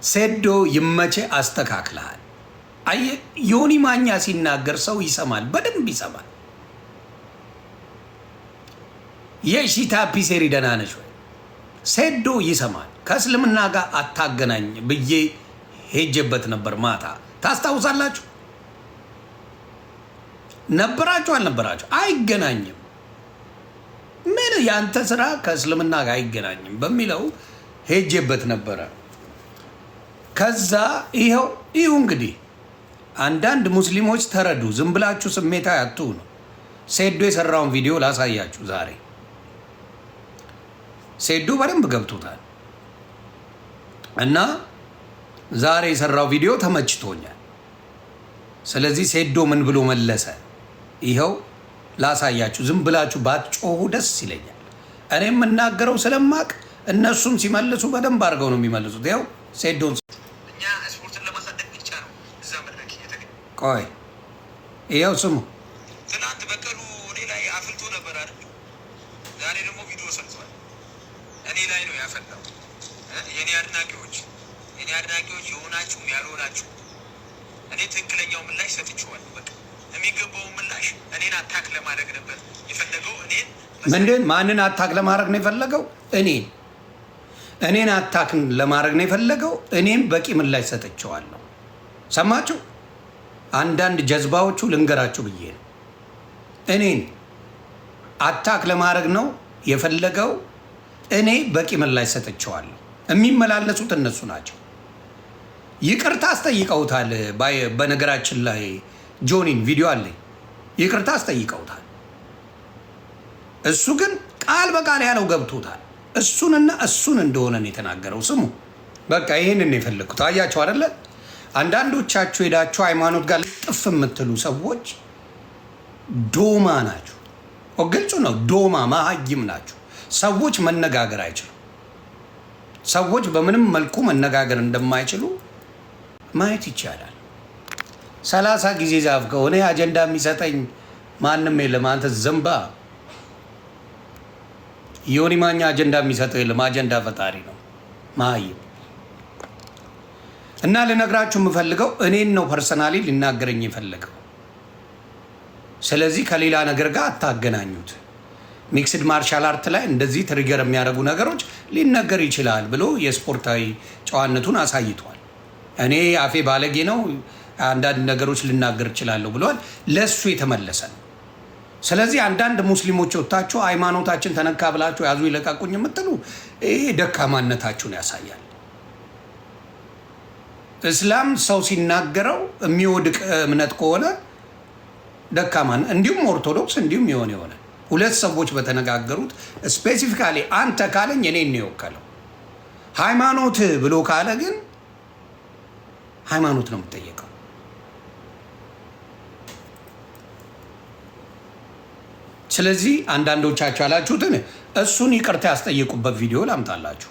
ሴዶ ይመቼ አስተካክለሃል። አየ ዮኒ ማኛ ሲናገር ሰው ይሰማል፣ በደንብ ይሰማል። የሺታ ፒሴሪ ደህና ነሽ ወይ? ሴዶ ይሰማል። ከእስልምና ጋር አታገናኝ ብዬ ሄጀበት ነበር ማታ። ታስታውሳላችሁ? ነበራችሁ አልነበራችሁ? አይገናኝም። ምን ያንተ ስራ ከእስልምና ጋር አይገናኝም በሚለው ሄጀበት ነበረ። ከዛ ይኸው እንግዲህ አንዳንድ ሙስሊሞች ተረዱ። ዝም ብላችሁ ስሜታዊ አትሁኑ። ሴዶ የሰራውን ቪዲዮ ላሳያችሁ ዛሬ። ሴዶ በደንብ ገብቶታል እና ዛሬ የሰራው ቪዲዮ ተመችቶኛል። ስለዚህ ሴዶ ምን ብሎ መለሰ ይኸው ላሳያችሁ። ዝም ብላችሁ ባትጮሁ ደስ ይለኛል። እኔ የምናገረው ስለማቅ እነሱም ሲመልሱ በደንብ አድርገው ነው የሚመልሱት። ይኸው ሴዶን እኛ ስፖርትን ለማሳደግ ብቻ ነው እዛ መድረክ እየተገኘ። ቆይ ይኸው ስሙ። ትናንት በቀሉ እኔ ላይ አፍልቶ ነበር አይደል? ዛሬ ደግሞ ቪዲዮ ሰርቷል። እኔ ላይ ነው ያፈላው። የኔ አድናቂዎች የሆናችሁም ያልሆናችሁ እኔ ትክክለኛው ምላሽ ሰጥቼዋለሁ። በቃ የሚገባው ምላሽ እኔን አታክ ለማድረግ ነበር የፈለገው። ምንድን ማንን አታክ ለማድረግ ነው የፈለገው? እኔን አታክ ለማድረግ ነው የፈለገው። እኔም በቂ ምላሽ ሰጥቼዋለሁ። ሰማችሁ? አንዳንድ ጀዝባዎቹ ልንገራችሁ ብዬ ነው። እኔን አታክ ለማድረግ ነው የፈለገው። እኔ በቂ ምላሽ ሰጥቼዋለሁ። የሚመላለሱት እነሱ ናቸው። ይቅርታ አስጠይቀውታል። በነገራችን ላይ ጆኒን ቪዲዮ አለኝ። ይቅርታ አስጠይቀውታል። እሱ ግን ቃል በቃል ያለው ገብቶታል። እሱንና እሱን እንደሆነን የተናገረው ስሙ። በቃ ይህንን የፈለግኩት አያቸው አይደለ? አንዳንዶቻችሁ ሄዳችሁ ሃይማኖት ጋር ልጥፍ የምትሉ ሰዎች ዶማ ናችሁ። ግልጹ ነው። ዶማ መሀይም ናችሁ። ሰዎች መነጋገር አይችሉም። ሰዎች በምንም መልኩ መነጋገር እንደማይችሉ ማየት ይቻላል። 30 ጊዜ ዛፍ ከሆነ አጀንዳ የሚሰጠኝ ማንም የለም። አንተ ዘንባ ዮኒ ማኛ አጀንዳ የሚሰጠው የለም። አጀንዳ ፈጣሪ ነው መሀይም። እና ልነግራችሁ የምፈልገው እኔን ነው ፐርሰናሊ ሊናገረኝ የፈለገው። ስለዚህ ከሌላ ነገር ጋር አታገናኙት። ሚክስድ ማርሻል አርት ላይ እንደዚህ ትሪገር የሚያደርጉ ነገሮች ሊነገር ይችላል ብሎ የስፖርታዊ ጨዋነቱን አሳይቷል። እኔ አፌ ባለጌ ነው አንዳንድ ነገሮች ልናገር እችላለሁ ብሏል። ለእሱ የተመለሰ ነው። ስለዚህ አንዳንድ ሙስሊሞች ወጥታችሁ ሃይማኖታችን ተነካ ብላችሁ ያዙ ይለቃቁኝ የምትሉ ይሄ ደካማነታችሁን ያሳያል። እስላም ሰው ሲናገረው የሚወድቅ እምነት ከሆነ ደካማ፣ እንዲሁም ኦርቶዶክስ እንዲሁም የሆነ ሁለት ሰዎች በተነጋገሩት ስፔሲፊካሊ አንተ ካለኝ እኔን ነው የወከለው። ሃይማኖት ብሎ ካለ ግን ሃይማኖት ነው የምጠየቀው። ስለዚህ አንዳንዶቻችሁ ያላችሁትን እሱን ይቅርታ ያስጠየቁበት ቪዲዮ ላምጣላችሁ።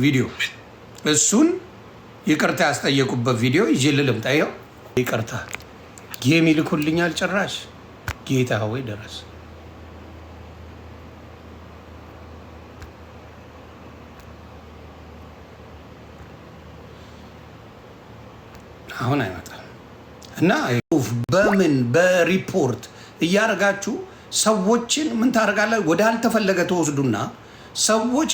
ቪዲዮ እሱን ይቅርታ ያስጠየቁበት ቪዲዮ ይዤ ልምጣ። ይኸው ይቅርታ ጌም ይልኩልኛል ጭራሽ። ጌታ ሆይ ድረስ። አሁን አይመጣም። እና በምን በሪፖርት እያደረጋችሁ ሰዎችን ምን ታደርጋላችሁ? ወደ አልተፈለገ ተወስዱና ሰዎች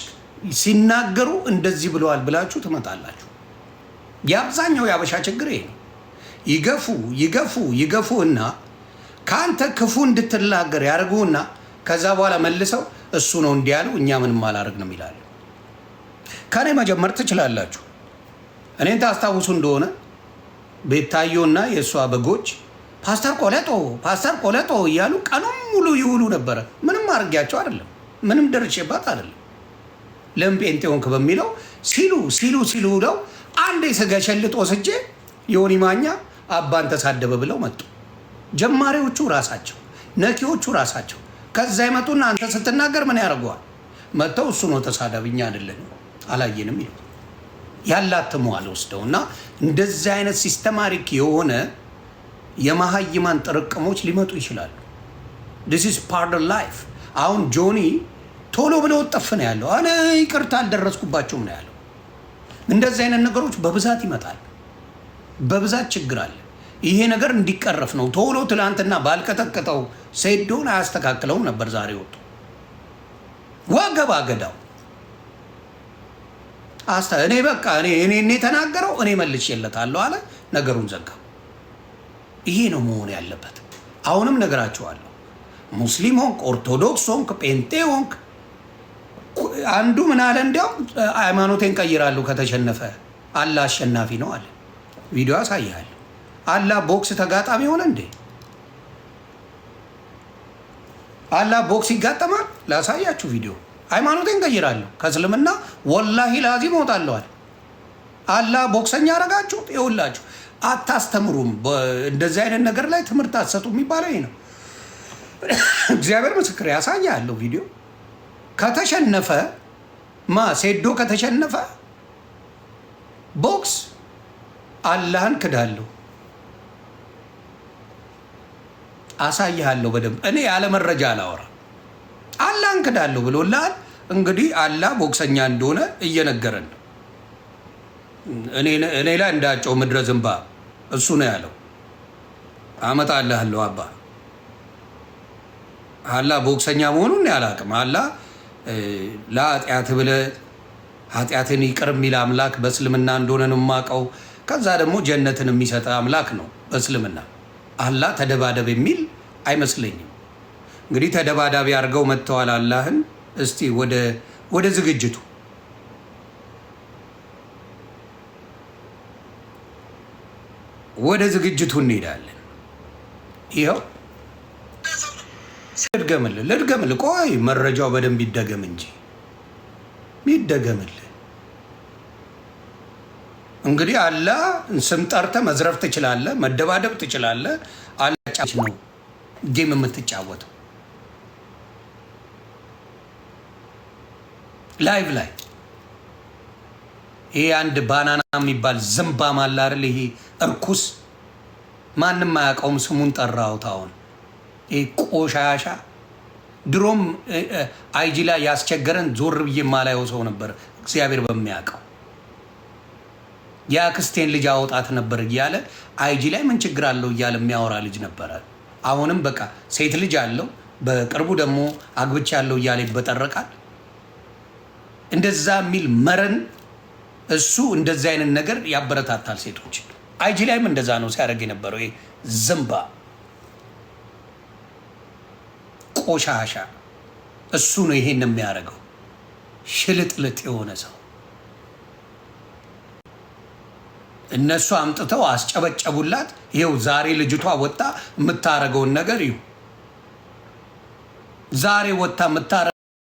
ሲናገሩ እንደዚህ ብለዋል ብላችሁ ትመጣላችሁ። የአብዛኛው የአበሻ ችግር ይሄ ነው። ይገፉ እና ከአንተ ክፉ እንድትናገር ያደርጉና ከዛ በኋላ መልሰው እሱ ነው እንዲህ ያለው እኛ ምንም አላደርግንም ይላሉ። ከኔ መጀመር ትችላላችሁ። እኔን ታስታውሱ እንደሆነ ቤታዮና የእሷ በጎች ፓስተር ቆለጦ እያሉ ቀኑን ሙሉ ይውሉ ነበረ። ምንም አድርጊያቸው አይደለም፣ ምንም ደርሼባት አይደለም። ለምን ጴንጤ ሆንክ በሚለው ሲሉ ውለው አንዴ ስገሸልጥ ወስጄ ዮኒ ማኛ አባን ተሳደበ ብለው መጡ። ጀማሪዎቹ ራሳቸው፣ ነኪዎቹ ራሳቸው። ከዛ ይመጡና አንተ ስትናገር ምን ያደርገዋል? መጥተው እሱ ነው ተሳዳብኛ አይደለም አላየንም ይሉ ያላትመዋል ወስደው እና እንደዚህ አይነት ሲስተማቲክ የሆነ የመሀይማን ጥርቅሞች ሊመጡ ይችላሉ። this is part of life። አሁን ጆኒ ቶሎ ብለው ጠፍ ነው ያለው። እኔ ይቅርታ አልደረስኩባቸውም ነው ያለው። እንደዚህ አይነት ነገሮች በብዛት ይመጣል። በብዛት ችግር አለ። ይሄ ነገር እንዲቀረፍ ነው። ቶሎ ትላንትና ባልቀጠቀጠው ሴዶን አያስተካክለውም ነበር። ዛሬ ወጡ ዋገባ ገዳው እኔ በቃ እኔ ተናገረው እኔ መልሼለታለሁ አለ። ነገሩን ዘጋ። ይሄ ነው መሆን ያለበት። አሁንም ነገራቸዋለሁ። ሙስሊም ሆንክ፣ ኦርቶዶክስ ሆንክ፣ ጴንጤ ሆንክ፣ አንዱ ምን አለ እንዲያው ሃይማኖቴን ቀይራለሁ ከተሸነፈ አላህ አሸናፊ ነው አለ። ቪዲዮ አሳያለሁ። አላህ ቦክስ ተጋጣሚ ሆነ እንዴ? አላህ ቦክስ ይጋጠማል? ላሳያችሁ ቪዲዮ። ሃይማኖቴን ቀይራለሁ ከእስልምና ወላሂ ላዚም እወጣለሁ አለ። አላህ ቦክሰኛ አረጋችሁ? ይኸውላችሁ አታስተምሩም። እንደዚህ አይነት ነገር ላይ ትምህርት አትሰጡ የሚባለው ይሄ ነው። እግዚአብሔር ምስክር ያሳያለሁ ቪዲዮ። ከተሸነፈ ሴዶ ከተሸነፈ ቦክስ አላህን ክዳለሁ አሳይሃለሁ በደንብ። እኔ ያለ መረጃ አላወራ። አላህን ክዳለሁ ብሎልሃል። እንግዲህ አላህ ቦክሰኛ እንደሆነ እየነገረን ነው። እኔ ላይ እንዳጨው ምድረ ዝንባ እሱ ነው ያለው። አመጣልሃለሁ አባ። አላህ ቦክሰኛ መሆኑን ያላቅም። አላህ ለኃጢአት ብለህ ኃጢአትን ይቅር የሚል አምላክ በእስልምና እንደሆነ ነው የማውቀው። ከዛ ደግሞ ጀነትን የሚሰጥ አምላክ ነው በእስልምና። አላህ ተደባደብ የሚል አይመስለኝም። እንግዲህ ተደባዳቢ አድርገው መጥተዋል አላህን። እስቲ ወደ ዝግጅቱ እንሄዳለን። ይኸው ልድገምልህ። ቆይ መረጃው በደንብ ይደገም እንጂ ይደገምልህ። እንግዲህ አላህ ስም ጠርተህ መዝረፍ ትችላለህ፣ መደባደብ ትችላለህ። አላህ ነው ጌም የምትጫወተው ላይቭ ላይ። ይሄ አንድ ባናና የሚባል ዝምባም አለ አይደል? ይሄ እርኩስ ማንም አያውቀውም። ስሙን ጠራሁት አሁን። ይሄ ቆሻሻ ድሮም አይጂ ላይ ያስቸገረን ዞር ብዬ ማላየው ሰው ነበር። እግዚአብሔር በሚያውቀው የአክስቴን ልጅ አወጣት ነበር እያለ አይጂ ላይ ምን ችግር አለው እያለ የሚያወራ ልጅ ነበረ። አሁንም በቃ ሴት ልጅ አለው፣ በቅርቡ ደግሞ አግብቻ ያለው እያለ ይበጠረቃል። እንደዛ የሚል መረን እሱ እንደዚህ አይነት ነገር ያበረታታል ሴቶች። አይጂ ላይም እንደዛ ነው ሲያደርግ የነበረው። ይሄ ዝምባ ቆሻሻ እሱ ነው ይሄን የሚያደርገው። ሽልጥልጥ የሆነ ሰው እነሱ አምጥተው አስጨበጨቡላት። ይሄው ዛሬ ልጅቷ ወጣ የምታረገውን ነገር ይሁ ዛሬ ወጣ